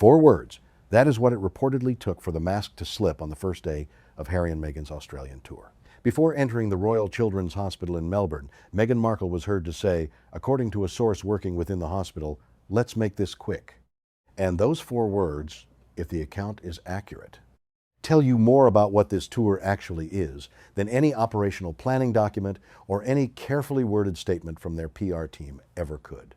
4 words. That is what it reportedly took for the mask to slip on the first day of Harry and Meghan's Australian tour. Before entering the Royal Children's Hospital in Melbourne, Meghan Markle was heard to say, according to a source working within the hospital, "Let's make this quick." And those 4 words, if the account is accurate, tell you more about what this tour actually is than any operational planning document or any carefully worded statement from their PR team ever could.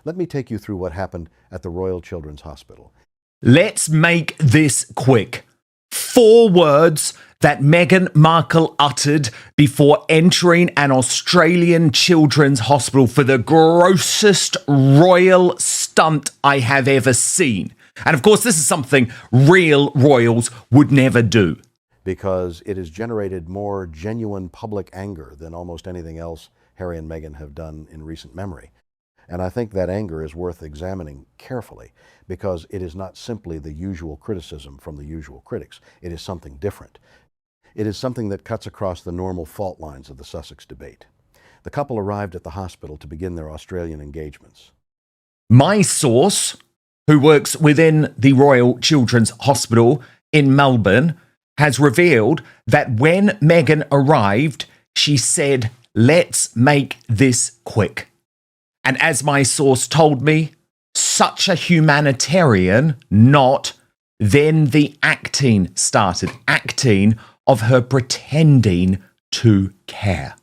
Let me take you through what happened at the Royal Children's Hospital. Let's make this quick. 4 words that Meghan Markle uttered before entering an Australian children's hospital for the grossest royal stunt I have ever seen. And of course, this is something real royals would never do. Because it has generated more genuine public anger than almost anything else Harry and Meghan have done in recent memory. And I think that anger is worth examining carefully, because it is not simply the usual criticism from the usual critics. It is something different. It is something that cuts across the normal fault lines of the Sussex debate. The couple arrived at the hospital to begin their Australian engagements. My source, who works within the Royal Children's Hospital in Melbourne, has revealed that when Meghan arrived, she said, "Let's make this quick." And as my source told me, such a humanitarian, not, then the acting started. Acting of her pretending to care.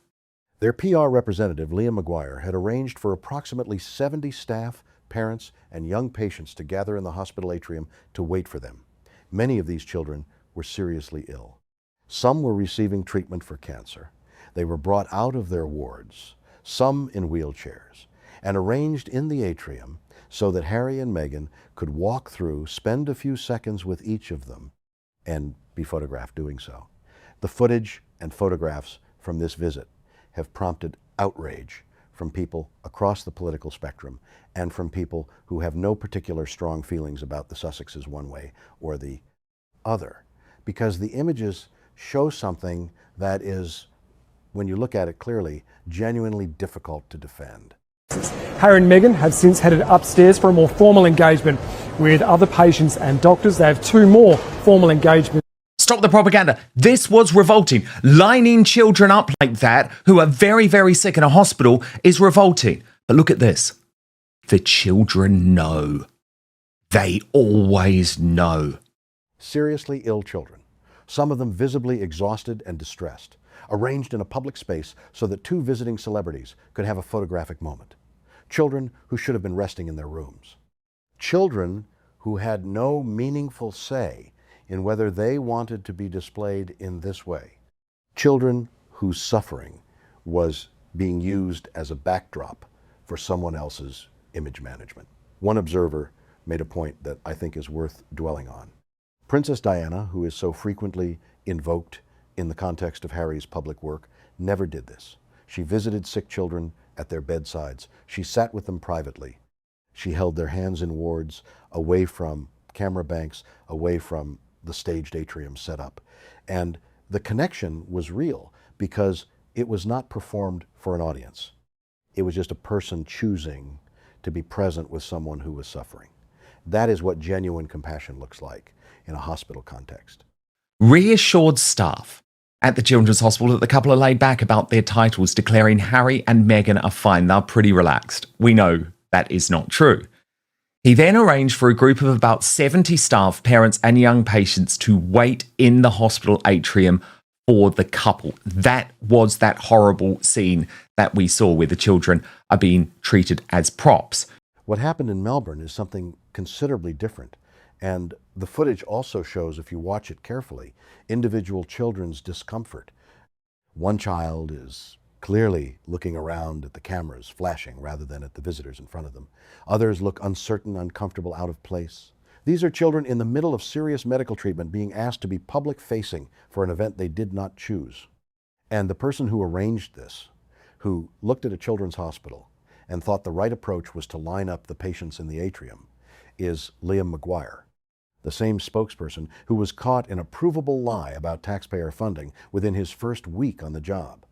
Their PR representative, Liam McGuire, had arranged for approximately 70 staff, parents, and young patients to gather in the hospital atrium to wait for them. Many of these children were seriously ill. Some were receiving treatment for cancer. They were brought out of their wards, some in wheelchairs, and arranged in the atrium so that Harry and Meghan could walk through, spend a few seconds with each of them, and be photographed doing so. The footage and photographs from this visit have prompted outrage from people across the political spectrum and from people who have no particular strong feelings about the Sussexes one way or the other, because the images show something that is, when you look at it clearly, genuinely difficult to defend. Harry and Meghan have since headed upstairs for a more formal engagement with other patients and doctors. They have 2 more formal engagements. Stop the propaganda. This was revolting. Lining children up like that, who are very, very sick in a hospital, is revolting. But look at this. The children know. They always know. Seriously ill children, some of them visibly exhausted and distressed, arranged in a public space so that 2 visiting celebrities could have a photographic moment. Children who should have been resting in their rooms. Children who had no meaningful say in whether they wanted to be displayed in this way. Children whose suffering was being used as a backdrop for someone else's image management. One observer made a point that I think is worth dwelling on. Princess Diana, who is so frequently invoked in the context of Harry's public work, never did this. She visited sick children at their bedsides. She sat with them privately. She held their hands in wards, away from camera banks, away from the staged atrium setup. And the connection was real because it was not performed for an audience. It was just a person choosing to be present with someone who was suffering. That is what genuine compassion looks like in a hospital context. Reassured staff at the Children's Hospital that the couple are laid back about their titles, declaring Harry and Meghan are fine. They're pretty relaxed. We know that is not true. He then arranged for a group of about 70 staff, parents, and young patients to wait in the hospital atrium for the couple. That was that horrible scene that we saw where the children are being treated as props. What happened in Melbourne is something considerably different. And the footage also shows, if you watch it carefully, individual children's discomfort. One child is clearly looking around at the cameras, flashing rather than at the visitors in front of them. Others look uncertain, uncomfortable, out of place. These are children in the middle of serious medical treatment being asked to be public-facing for an event they did not choose. And the person who arranged this, who looked at a children's hospital and thought the right approach was to line up the patients in the atrium, is Liam McGuire, the same spokesperson who was caught in a provable lie about taxpayer funding within his first week on the job.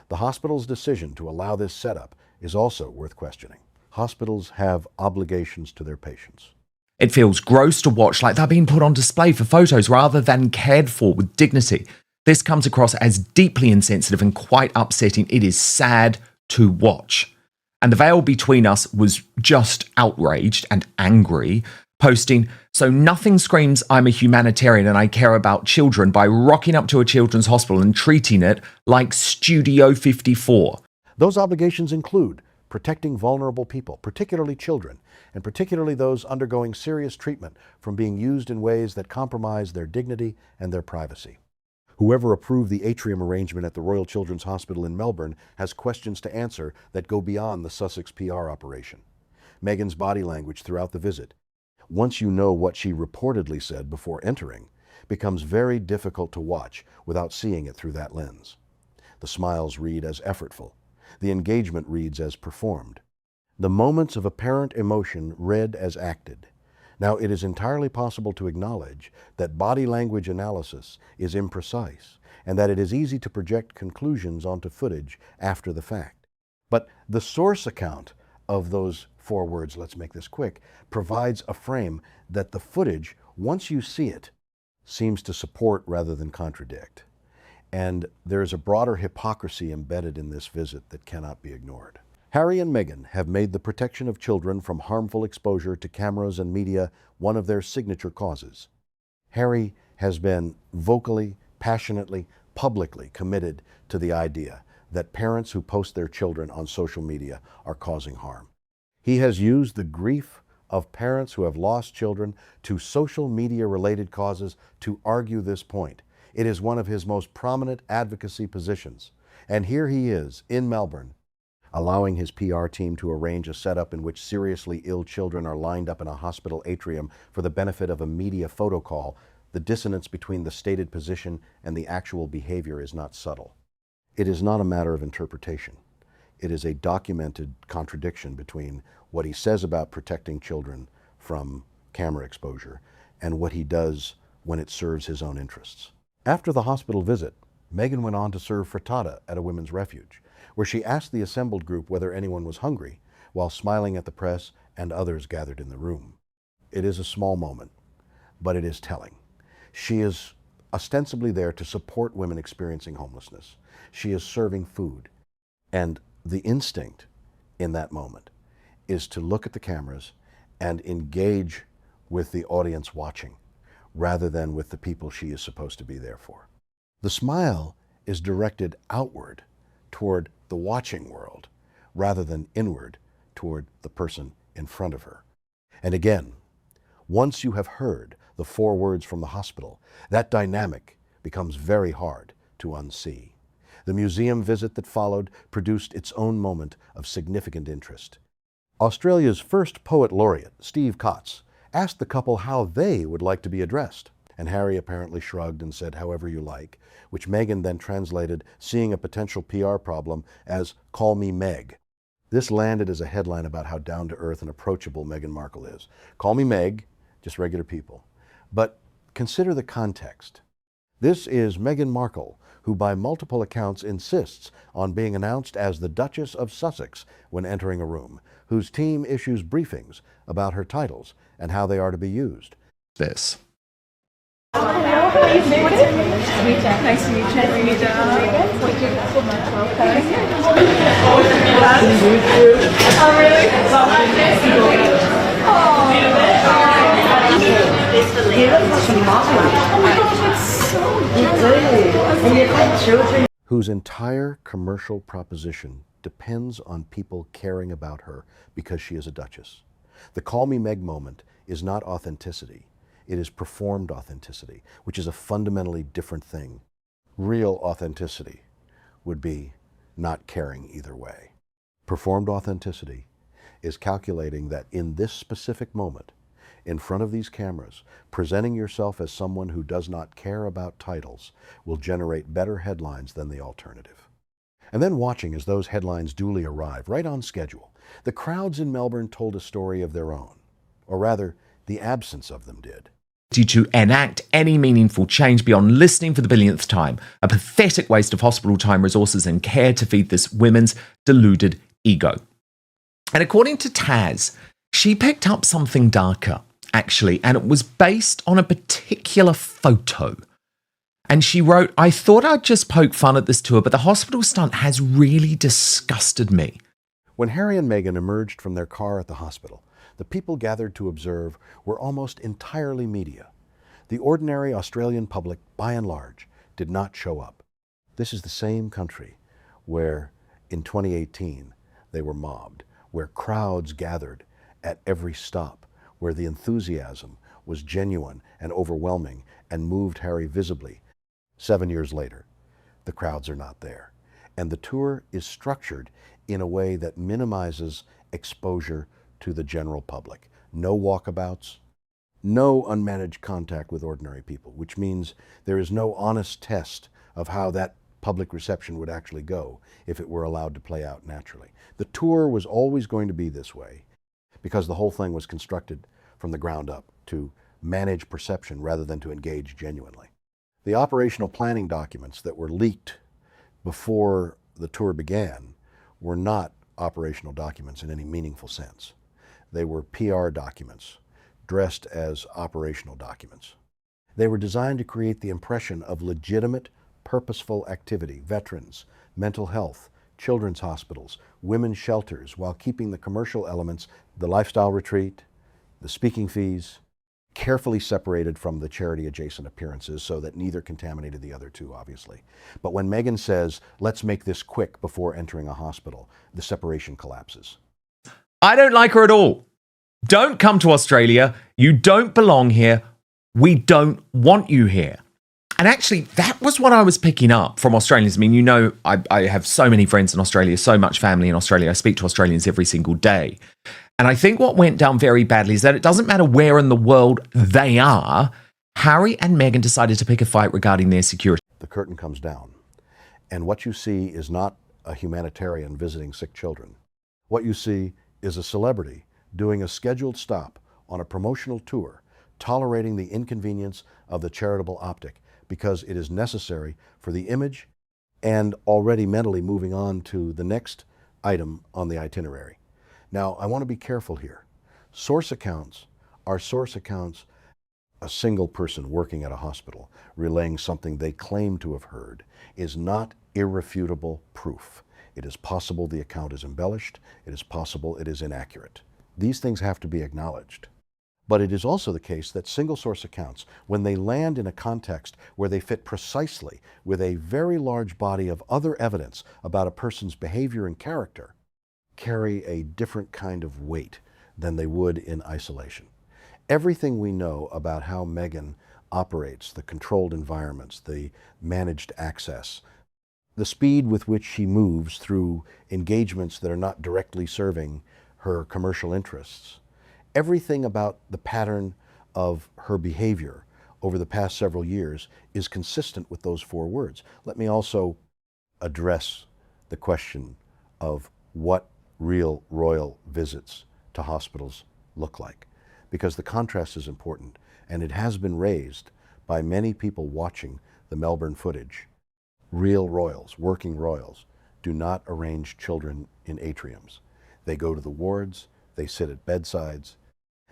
The hospital's decision to allow this setup is also worth questioning. Hospitals have obligations to their patients. It feels gross to watch, like they're being put on display for photos rather than cared for with dignity. This comes across as deeply insensitive and quite upsetting. It is sad to watch. And the veil between us was just outraged and angry, posting, "So nothing screams I'm a humanitarian and I care about children by rocking up to a children's hospital and treating it like Studio 54. Those obligations include protecting vulnerable people, particularly children, and particularly those undergoing serious treatment from being used in ways that compromise their dignity and their privacy. Whoever approved the atrium arrangement at the Royal Children's Hospital in Melbourne has questions to answer that go beyond the Sussex PR operation. Meghan's body language throughout the visit, once you know what she reportedly said before entering, becomes very difficult to watch without seeing it through that lens. The smiles read as effortful. The engagement reads as performed. The moments of apparent emotion read as acted. Now, it is entirely possible to acknowledge that body language analysis is imprecise and that it is easy to project conclusions onto footage after the fact. But the source account of those 4 words, let's make this quick, provides a frame that the footage, once you see it, seems to support rather than contradict. And there's a broader hypocrisy embedded in this visit that cannot be ignored. Harry and Meghan have made the protection of children from harmful exposure to cameras and media one of their signature causes. Harry has been vocally, passionately, publicly committed to the idea that parents who post their children on social media are causing harm. He has used the grief of parents who have lost children to social media-related causes to argue this point. It is one of his most prominent advocacy positions. And here he is, in Melbourne, allowing his PR team to arrange a setup in which seriously ill children are lined up in a hospital atrium for the benefit of a media photo call. The dissonance between the stated position and the actual behavior is not subtle. It is not a matter of interpretation. It is a documented contradiction between what he says about protecting children from camera exposure and what he does when it serves his own interests. After the hospital visit, Meghan went on to serve frittata at a women's refuge, where she asked the assembled group whether anyone was hungry, while smiling at the press and others gathered in the room. It is a small moment, but it is telling. She is ostensibly there to support women experiencing homelessness. She is serving food. And the instinct in that moment is to look at the cameras and engage with the audience watching, rather than with the people she is supposed to be there for. The smile is directed outward toward the watching world, rather than inward toward the person in front of her. And again, once you have heard the 4 words from the hospital, that dynamic becomes very hard to unsee. The museum visit that followed produced its own moment of significant interest. Australia's first poet laureate, Steve Cotts, asked the couple how they would like to be addressed, and Harry apparently shrugged and said, "However you like," which Meghan then translated, seeing a potential PR problem, as "Call me Meg." This landed as a headline about how down-to-earth and approachable Meghan Markle is. Call me Meg, just regular people. But consider the context. This is Meghan Markle, who by multiple accounts insists on being announced as the Duchess of Sussex when entering a room, whose team issues briefings about her titles and how they are to be used. This. Hello, how are you doing? Rita. Nice to meet you. Rita. Oh, really? Oh my gosh, it's so cute. Whose entire commercial proposition depends on people caring about her because she is a duchess. The Call Me Meg moment is not authenticity. It is performed authenticity, which is a fundamentally different thing. Real authenticity would be not caring either way. Performed authenticity is calculating that in this specific moment, in front of these cameras, presenting yourself as someone who does not care about titles will generate better headlines than the alternative. And then watching as those headlines duly arrive, right on schedule, the crowds in Melbourne told a story of their own, or rather, the absence of them did. To enact any meaningful change beyond listening for the billionth time, a pathetic waste of hospital time, resources and care to feed this women's deluded ego. And according to Taz, she picked up something darker. actually, and it was based on a particular photo. And she wrote, "I thought I'd just poke fun at this tour, but the hospital stunt has really disgusted me." When Harry and Meghan emerged from their car at the hospital, the people gathered to observe were almost entirely media. The ordinary Australian public, by and large, did not show up. This is the same country where, in 2018, they were mobbed, where crowds gathered at every stop, where the enthusiasm was genuine and overwhelming and moved Harry visibly. 7 years later, the crowds are not there. And the tour is structured in a way that minimizes exposure to the general public. No walkabouts, no unmanaged contact with ordinary people, which means there is no honest test of how that public reception would actually go if it were allowed to play out naturally. The tour was always going to be this way because the whole thing was constructed from the ground up to manage perception rather than to engage genuinely. The operational planning documents that were leaked before the tour began were not operational documents in any meaningful sense. They were PR documents dressed as operational documents. They were designed to create the impression of legitimate, purposeful activity, veterans, mental health, children's hospitals, women's shelters, while keeping the commercial elements, the lifestyle retreat, the speaking fees, carefully separated from the charity-adjacent appearances so that neither contaminated the other two, obviously. But when Meghan says, "Let's make this quick before entering a hospital," the separation collapses. I don't like her at all. Don't come to Australia. You don't belong here. We don't want you here. And actually, that was what I was picking up from Australians. I mean, you know, I have so many friends in Australia, so much family in Australia. I speak to Australians every single day. And I think what went down very badly is that it doesn't matter where in the world they are, Harry and Meghan decided to pick a fight regarding their security. The curtain comes down, and what you see is not a humanitarian visiting sick children. What you see is a celebrity doing a scheduled stop on a promotional tour, tolerating the inconvenience of the charitable optic because it is necessary for the image and already mentally moving on to the next item on the itinerary. Now, I want to be careful here. Source accounts are source accounts. A single person working at a hospital relaying something they claim to have heard is not irrefutable proof. It is possible the account is embellished. It is possible it is inaccurate. These things have to be acknowledged. But it is also the case that single source accounts, when they land in a context where they fit precisely with a very large body of other evidence about a person's behavior and character, carry a different kind of weight than they would in isolation. Everything we know about how Meghan operates, the controlled environments, the managed access, the speed with which she moves through engagements that are not directly serving her commercial interests, everything about the pattern of her behavior over the past several years is consistent with those four words. Let me also address the question of what real royal visits to hospitals look like, because the contrast is important, and it has been raised by many people watching the Melbourne footage. Real royals, working royals, do not arrange children in atriums. They go to the wards, they sit at bedsides,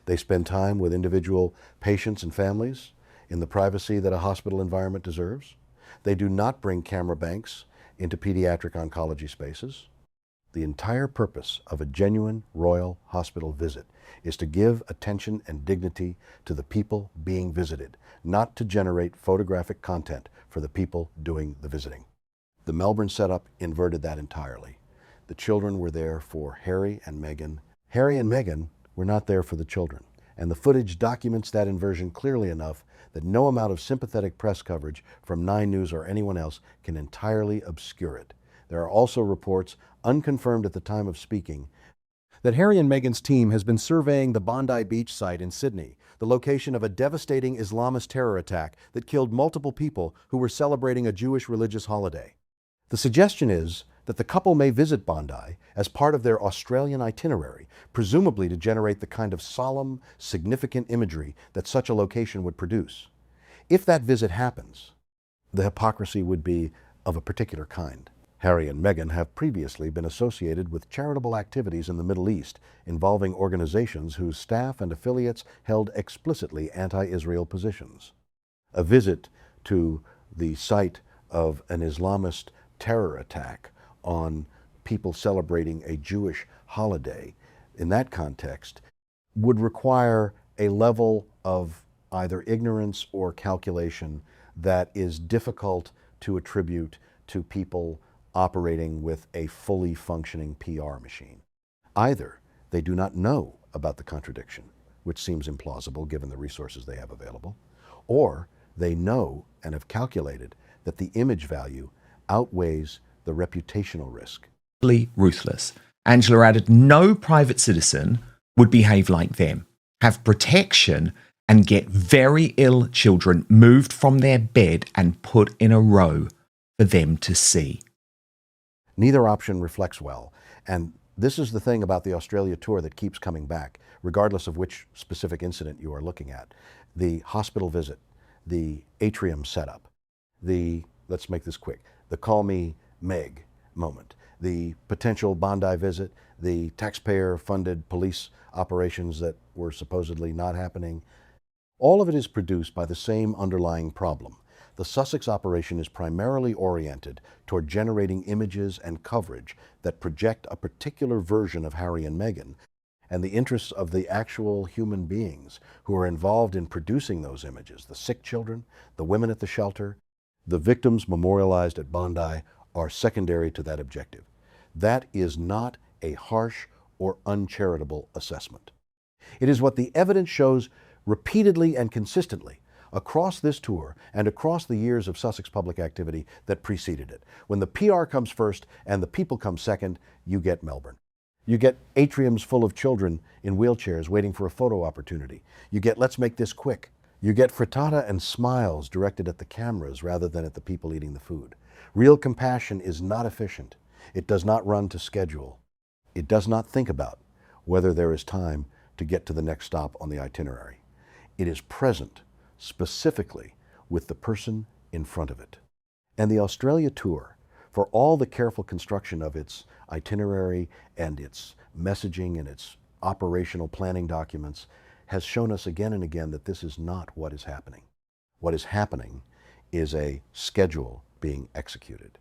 they spend time with individual patients and families in the privacy that a hospital environment deserves. They do not bring camera banks into pediatric oncology spaces. The entire purpose of a genuine royal hospital visit is to give attention and dignity to the people being visited, not to generate photographic content for the people doing the visiting. The Melbourne setup inverted that entirely. The children were there for Harry and Meghan. Harry and Meghan were not there for the children. And the footage documents that inversion clearly enough that no amount of sympathetic press coverage from 9 News or anyone else can entirely obscure it. There are also reports, unconfirmed at the time of speaking, that Harry and Meghan's team has been surveying the Bondi Beach site in Sydney, the location of a devastating Islamist terror attack that killed multiple people who were celebrating a Jewish religious holiday. The suggestion is that the couple may visit Bondi as part of their Australian itinerary, presumably to generate the kind of solemn, significant imagery that such a location would produce. If that visit happens, the hypocrisy would be of a particular kind. Harry and Meghan have previously been associated with charitable activities in the Middle East involving organizations whose staff and affiliates held explicitly anti-Israel positions. A visit to the site of an Islamist terror attack on people celebrating a Jewish holiday in that context would require a level of either ignorance or calculation that is difficult to attribute to people operating with a fully functioning PR machine. Either they do not know about the contradiction, which seems implausible given the resources they have available, or they know and have calculated that the image value outweighs the reputational risk. Ruthless. Angela added, no private citizen would behave like them, have protection, and get very ill children moved from their bed and put in a row for them to see. Neither option reflects well, and this is the thing about the Australia tour that keeps coming back, regardless of which specific incident you are looking at. The hospital visit, the atrium setup, the, let's make this quick, the call me Meg moment, the potential Bondi visit, the taxpayer-funded police operations that were supposedly not happening. All of it is produced by the same underlying problem. The Sussex operation is primarily oriented toward generating images and coverage that project a particular version of Harry and Meghan, and the interests of the actual human beings who are involved in producing those images, the sick children, the women at the shelter, the victims memorialized at Bondi, are secondary to that objective. That is not a harsh or uncharitable assessment. It is what the evidence shows repeatedly and consistently across this tour and across the years of Sussex public activity that preceded it. When the PR comes first and the people come second, you get Melbourne. You get atriums full of children in wheelchairs waiting for a photo opportunity. You get let's make this quick. You get frittata and smiles directed at the cameras rather than at the people eating the food. Real compassion is not efficient. It does not run to schedule. It does not think about whether there is time to get to the next stop on the itinerary. It is present specifically with the person in front of it. And the Australia tour, for all the careful construction of its itinerary and its messaging and its operational planning documents, has shown us again and again that this is not what is happening. What is happening is a schedule being executed.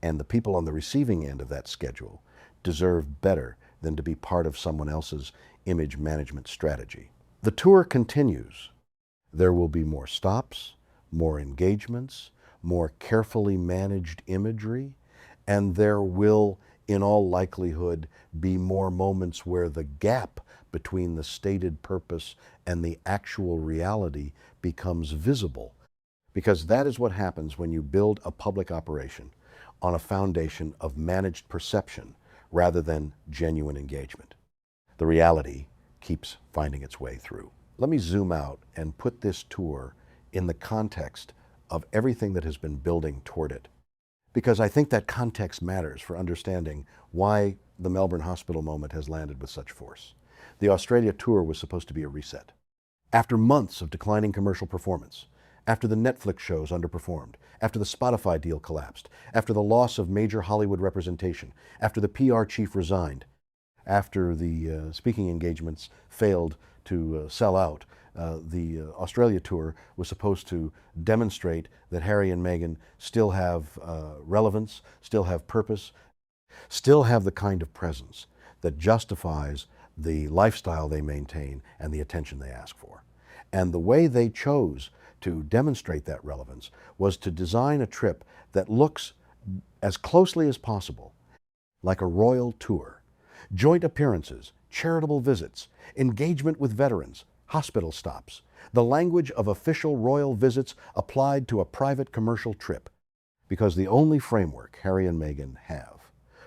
And the people on the receiving end of that schedule deserve better than to be part of someone else's image management strategy. The tour continues. There will be more stops, more engagements, more carefully managed imagery, and there will, in all likelihood, be more moments where the gap between the stated purpose and the actual reality becomes visible. Because that is what happens when you build a public operation on a foundation of managed perception rather than genuine engagement. The reality keeps finding its way through. Let me zoom out and put this tour in the context of everything that has been building toward it, because I think that context matters for understanding why the Melbourne hospital moment has landed with such force. The Australia tour was supposed to be a reset. After months of declining commercial performance, after the Netflix shows underperformed, after the Spotify deal collapsed, after the loss of major Hollywood representation, after the PR chief resigned, after the speaking engagements failed to sell out, the Australia tour was supposed to demonstrate that Harry and Meghan still have relevance, still have purpose, still have the kind of presence that justifies the lifestyle they maintain and the attention they ask for. And the way they chose to demonstrate that relevance was to design a trip that looks as closely as possible like a royal tour. Joint appearances, charitable visits, engagement with veterans, hospital stops, the language of official royal visits applied to a private commercial trip. Because the only framework Harry and Meghan have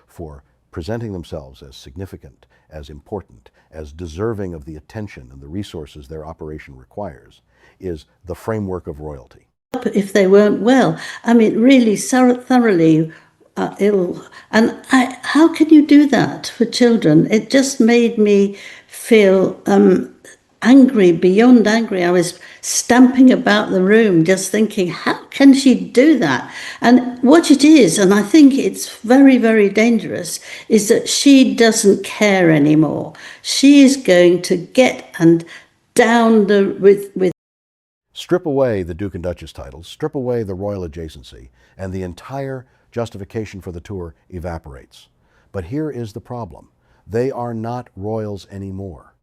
for presenting themselves as significant, as important, as deserving of the attention and the resources their operation requires is the framework of royalty. If they weren't well, I mean, really thoroughly ill. And how can you do that for children? It just made me feel angry, beyond angry. I was stamping about the room just thinking, how can she do that? And what it is, and I think it's very, very dangerous, is that she doesn't care anymore. She is going to get and down the with Strip away the Duke and Duchess titles, strip away the royal adjacency, and the entire justification for the tour evaporates. But here is the problem. They are not royals anymore.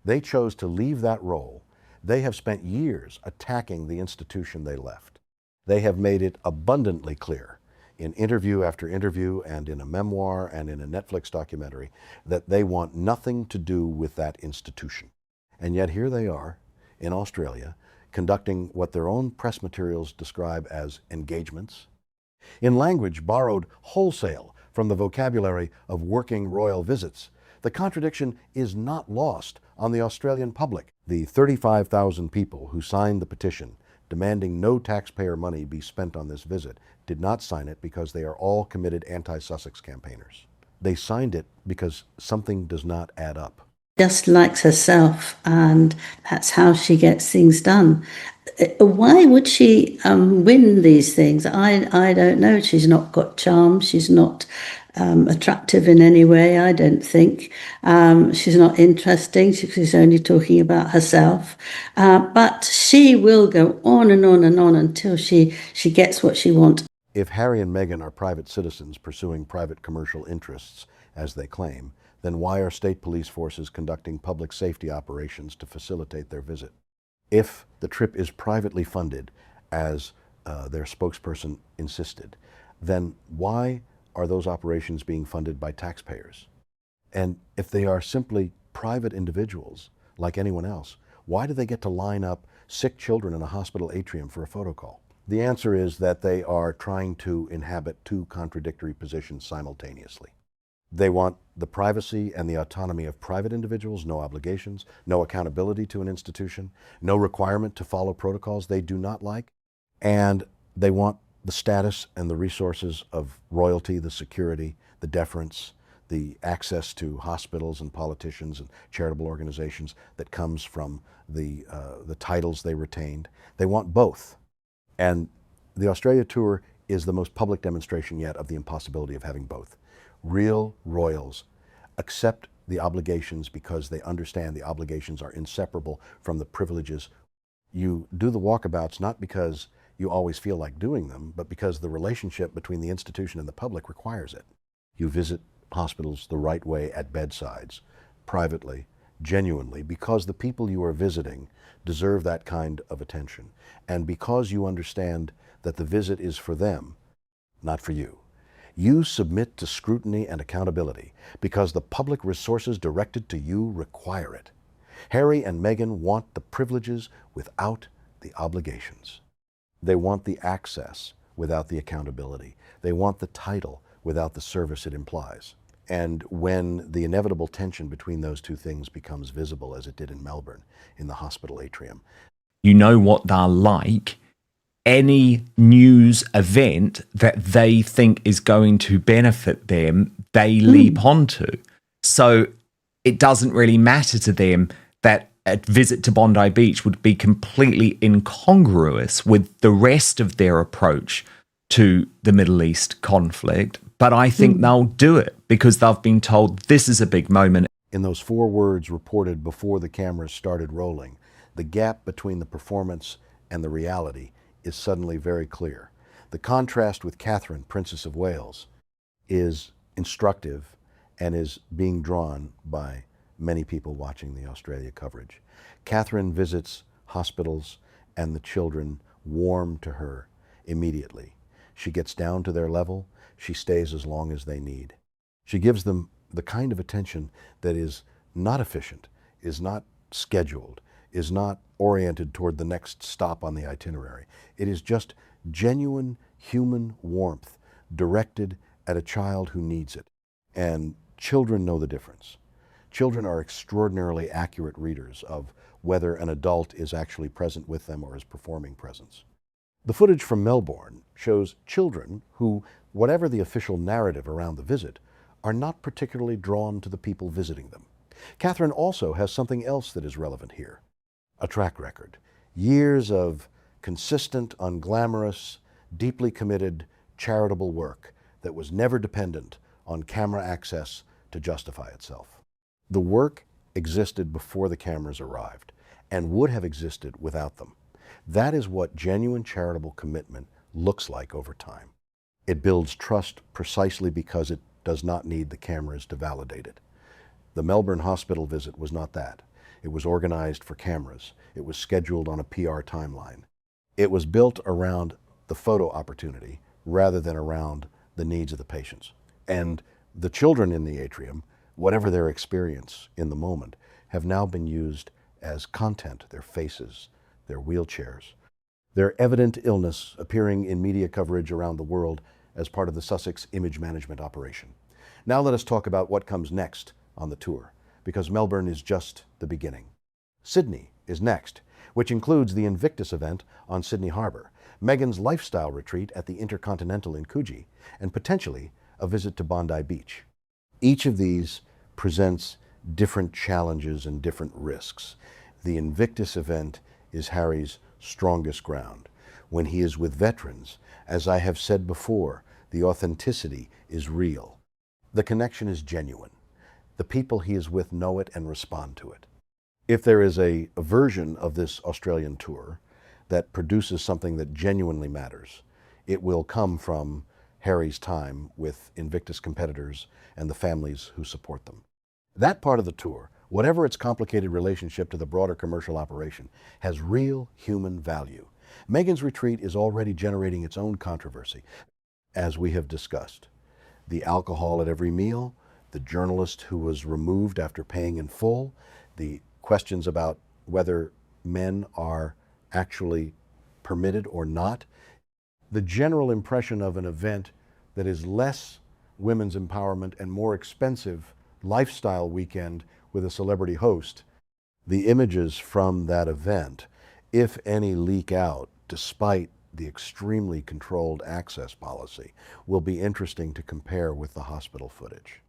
They chose to leave that role. They have spent years attacking the institution they left. They have made it abundantly clear in interview after interview and in a memoir and in a Netflix documentary that they want nothing to do with that institution. And yet here they are in Australia conducting what their own press materials describe as engagements, in language borrowed wholesale from the vocabulary of working royal visits. The contradiction is not lost on the Australian public. The 35,000 people who signed the petition demanding no taxpayer money be spent on this visit did not sign it because they are all committed anti-Sussex campaigners. They signed it because something does not add up. just likes herself, and that's how she gets things done. Why would she win these things? I don't know. She's not got charm. She's not attractive in any way, I don't think. She's not interesting. She's only talking about herself. But she will go on and on and on until she gets what she wants. If Harry and Meghan are private citizens pursuing private commercial interests, as they claim, then why are state police forces conducting public safety operations to facilitate their visit? If the trip is privately funded, as their spokesperson insisted, then why are those operations being funded by taxpayers? And if they are simply private individuals, like anyone else, why do they get to line up sick children in a hospital atrium for a photo call? The answer is that they are trying to inhabit two contradictory positions simultaneously. They want the privacy and the autonomy of private individuals, no obligations, no accountability to an institution, no requirement to follow protocols they do not like, and they want the status and the resources of royalty, the security, the deference, the access to hospitals and politicians and charitable organizations that comes from the titles they retained. They want both. And the Australia tour is the most public demonstration yet of the impossibility of having both. Real royals accept the obligations because they understand the obligations are inseparable from the privileges. You do the walkabouts not because you always feel like doing them, but because the relationship between the institution and the public requires it. You visit hospitals the right way at bedsides, privately, genuinely, because the people you are visiting deserve that kind of attention, and because you understand that the visit is for them, not for you. You submit to scrutiny and accountability because the public resources directed to you require it. Harry and Meghan want the privileges without the obligations. They want the access without the accountability. They want the title without the service it implies. And when the inevitable tension between those two things becomes visible, as it did in Melbourne, in the hospital atrium. You know what they're like. Any news event that they think is going to benefit them, they leap onto. So it doesn't really matter to them that a visit to Bondi Beach would be completely incongruous with the rest of their approach to the Middle East conflict. But I think they'll do it because they've been told this is a big moment. In those 4 words reported before the cameras started rolling, the gap between the performance and the reality is suddenly very clear. The contrast with Catherine, Princess of Wales, is instructive and is being drawn by many people watching the Australia coverage. Catherine visits hospitals and the children warm to her immediately. She gets down to their level. She stays as long as they need. She gives them the kind of attention that is not efficient, is not scheduled, is not oriented toward the next stop on the itinerary. It is just genuine human warmth directed at a child who needs it. And children know the difference. Children are extraordinarily accurate readers of whether an adult is actually present with them or is performing presence. The footage from Melbourne shows children who, whatever the official narrative around the visit, are not particularly drawn to the people visiting them. Catherine also has something else that is relevant here: a track record. Years of consistent, unglamorous, deeply committed, charitable work that was never dependent on camera access to justify itself. The work existed before the cameras arrived and would have existed without them. That is what genuine charitable commitment looks like over time. It builds trust precisely because it does not need the cameras to validate it. The Melbourne hospital visit was not that. It was organized for cameras. It was scheduled on a PR timeline. It was built around the photo opportunity rather than around the needs of the patients. And the children in the atrium, whatever their experience in the moment, have now been used as content, their faces, their wheelchairs, their evident illness appearing in media coverage around the world as part of the Sussex image management operation. Now let us talk about what comes next on the tour, because Melbourne is just the beginning. Sydney is next, which includes the Invictus event on Sydney Harbour, Meghan's lifestyle retreat at the Intercontinental in Coogee, and potentially a visit to Bondi Beach. Each of these presents different challenges and different risks. The Invictus event is Harry's strongest ground. When he is with veterans, as I have said before, the authenticity is real. The connection is genuine. The people he is with know it and respond to it. If there is a version of this Australian tour that produces something that genuinely matters, it will come from Harry's time with Invictus competitors and the families who support them. That part of the tour, whatever its complicated relationship to the broader commercial operation, has real human value. Meghan's retreat is already generating its own controversy, as we have discussed. The alcohol at every meal, the journalist who was removed after paying in full, the questions about whether men are actually permitted or not, the general impression of an event that is less women's empowerment and more expensive lifestyle weekend with a celebrity host. The images from that event, if any, leak out despite the extremely controlled access policy, will be interesting to compare with the hospital footage.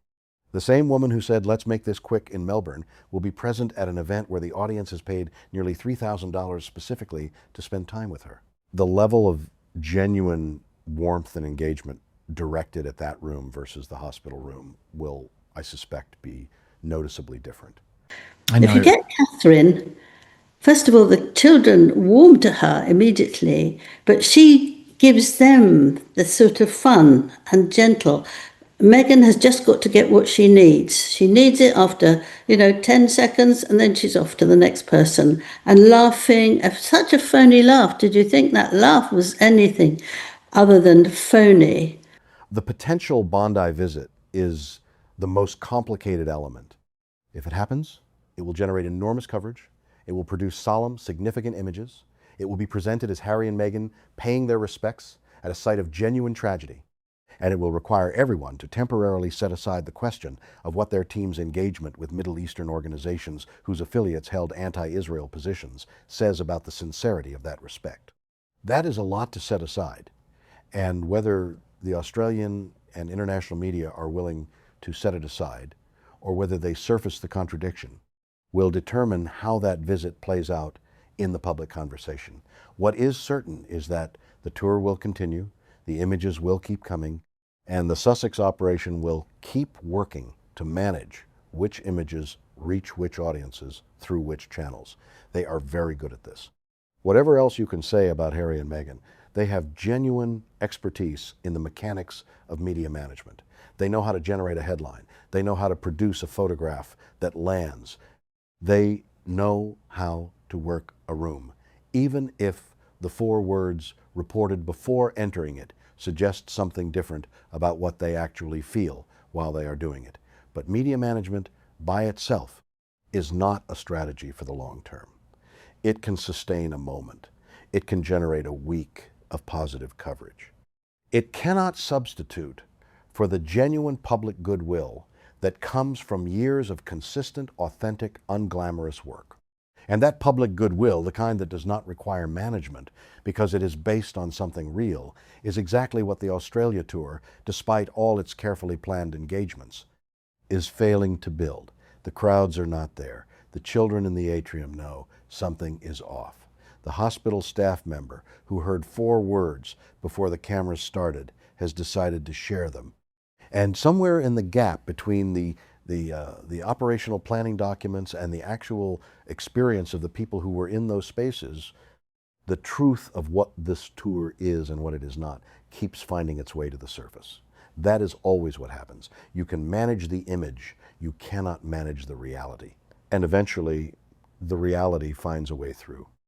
The same woman who said, "Let's make this quick" in Melbourne will be present at an event where the audience has paid nearly $3,000 specifically to spend time with her. The level of genuine warmth and engagement directed at that room versus the hospital room will, I suspect, be noticeably different. I know. If you get Catherine, first of all, the children warm to her immediately, but she gives them the sort of fun and gentle. Meghan has just got to get what she needs. She needs it after, 10 seconds, and then she's off to the next person. And laughing, such a phony laugh. Did you think that laugh was anything other than phony? The potential Bondi visit is the most complicated element. If it happens, it will generate enormous coverage. It will produce solemn, significant images. It will be presented as Harry and Meghan paying their respects at a site of genuine tragedy. And it will require everyone to temporarily set aside the question of what their team's engagement with Middle Eastern organizations whose affiliates held anti-Israel positions says about the sincerity of that respect. That is a lot to set aside. And whether the Australian and international media are willing to set it aside, or whether they surface the contradiction, will determine how that visit plays out in the public conversation. What is certain is that the tour will continue, the images will keep coming, and the Sussex operation will keep working to manage which images reach which audiences through which channels. They are very good at this. Whatever else you can say about Harry and Meghan, they have genuine expertise in the mechanics of media management. They know how to generate a headline. They know how to produce a photograph that lands. They know how to work a room, even if the 4 words reported before entering it suggest something different about what they actually feel while they are doing it. But media management by itself is not a strategy for the long term. It can sustain a moment. It can generate a week of positive coverage. It cannot substitute for the genuine public goodwill that comes from years of consistent, authentic, unglamorous work. And that public goodwill, the kind that does not require management because it is based on something real, is exactly what the Australia tour, despite all its carefully planned engagements, is failing to build. The crowds are not there. The children in the atrium know something is off. The hospital staff member who heard 4 words before the cameras started has decided to share them. And somewhere in the gap between the operational planning documents and the actual experience of the people who were in those spaces, the truth of what this tour is and what it is not keeps finding its way to the surface. That is always what happens. You can manage the image, you cannot manage the reality. And eventually, the reality finds a way through.